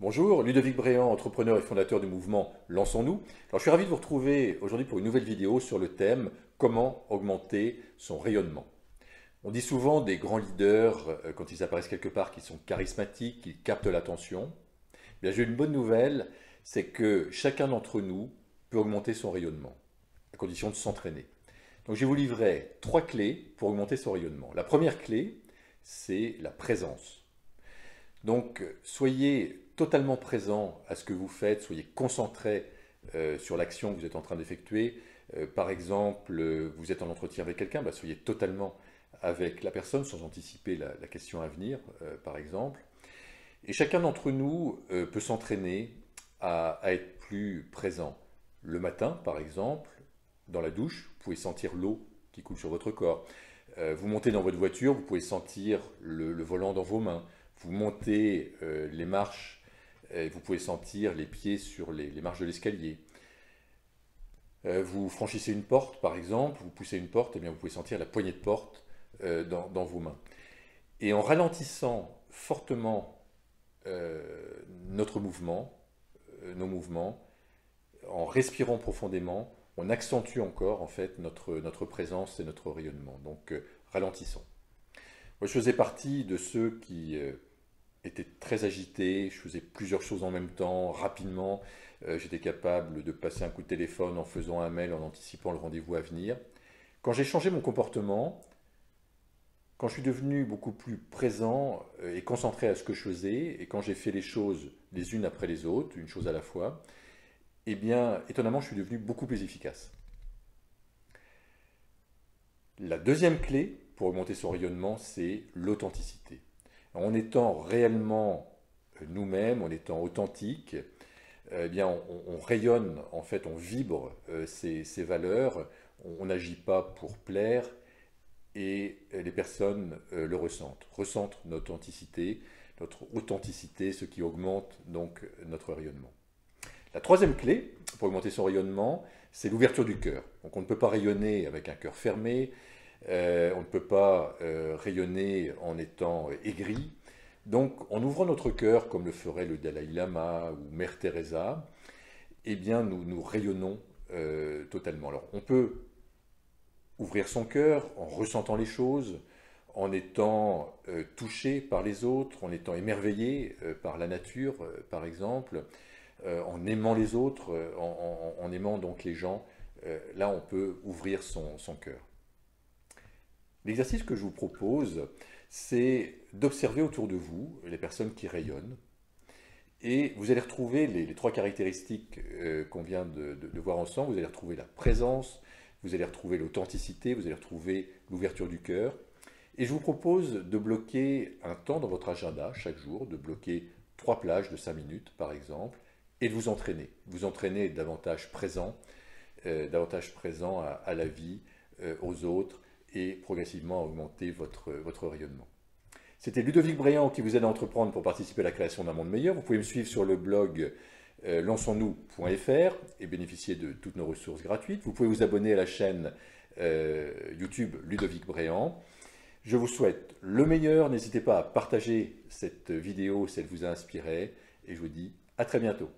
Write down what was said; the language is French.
Bonjour, Ludovic Bréant, entrepreneur et fondateur du mouvement Lançons-nous. Alors, je suis ravi de vous retrouver aujourd'hui pour une nouvelle vidéo sur le thème comment augmenter son rayonnement. On dit souvent des grands leaders, quand ils apparaissent quelque part, qu'ils sont charismatiques, qu'ils captent l'attention. Bien, j'ai une bonne nouvelle, c'est que chacun d'entre nous peut augmenter son rayonnement, à condition de s'entraîner. Donc, je vais vous livrer 3 clés pour augmenter son rayonnement. La première clé, c'est la présence. Donc, soyez totalement présent à ce que vous faites, soyez concentré sur l'action que vous êtes en train d'effectuer. Par exemple, vous êtes en entretien avec quelqu'un, soyez totalement avec la personne sans anticiper la question à venir, par exemple. Et chacun d'entre nous peut s'entraîner à être plus présent. Le matin, par exemple, dans la douche, vous pouvez sentir l'eau qui coule sur votre corps. Vous montez dans votre voiture, vous pouvez sentir le volant dans vos mains. Vous montez les marches, vous pouvez sentir les pieds sur les marches de l'escalier. Vous franchissez une porte, par exemple, vous poussez une porte, et bien vous pouvez sentir la poignée de porte dans vos mains. Et en ralentissant fortement notre mouvement, nos mouvements, en respirant profondément, on accentue encore en fait notre présence et notre rayonnement. Donc ralentissons. Moi, je faisais partie de ceux qui étaient très agités, je faisais plusieurs choses en même temps, rapidement. J'étais capable de passer un coup de téléphone en faisant un mail, en anticipant le rendez-vous à venir. Quand j'ai changé mon comportement, quand je suis devenu beaucoup plus présent et concentré à ce que je faisais, et quand j'ai fait les choses les unes après les autres, une chose à la fois, eh bien, étonnamment, je suis devenu beaucoup plus efficace. La deuxième clé pour augmenter son rayonnement, c'est l'authenticité. En étant réellement nous-mêmes, en étant authentique, eh bien, on rayonne, en fait, on vibre ces valeurs, on n'agit pas pour plaire et les personnes le ressentent notre authenticité, ce qui augmente donc notre rayonnement. La troisième clé pour augmenter son rayonnement, c'est l'ouverture du cœur. Donc on ne peut pas rayonner avec un cœur fermé, on ne peut pas rayonner en étant aigri. Donc en ouvrant notre cœur, comme le ferait le Dalai Lama ou Mère Teresa, eh bien nous rayonnons totalement. Alors on peut ouvrir son cœur en ressentant les choses, en étant touché par les autres, en étant émerveillé par la nature, par exemple, en aimant les autres, en aimant donc les gens. Là, on peut ouvrir son cœur. L'exercice que je vous propose, c'est d'observer autour de vous les personnes qui rayonnent. Et vous allez retrouver les 3 caractéristiques qu'on vient de voir ensemble. Vous allez retrouver la présence, vous allez retrouver l'authenticité, vous allez retrouver l'ouverture du cœur. Et je vous propose de bloquer un temps dans votre agenda chaque jour, de bloquer 3 plages de 5 minutes par exemple, et de vous entraîner davantage présent à la vie, aux autres, et progressivement à augmenter votre rayonnement. C'était Ludovic Bréant qui vous aide à entreprendre pour participer à la création d'un monde meilleur. Vous pouvez me suivre sur le blog lançons-nous.fr et bénéficier de toutes nos ressources gratuites. Vous pouvez vous abonner à la chaîne YouTube Ludovic Bréant. Je vous souhaite le meilleur. N'hésitez pas à partager cette vidéo si elle vous a inspiré. Et je vous dis à très bientôt.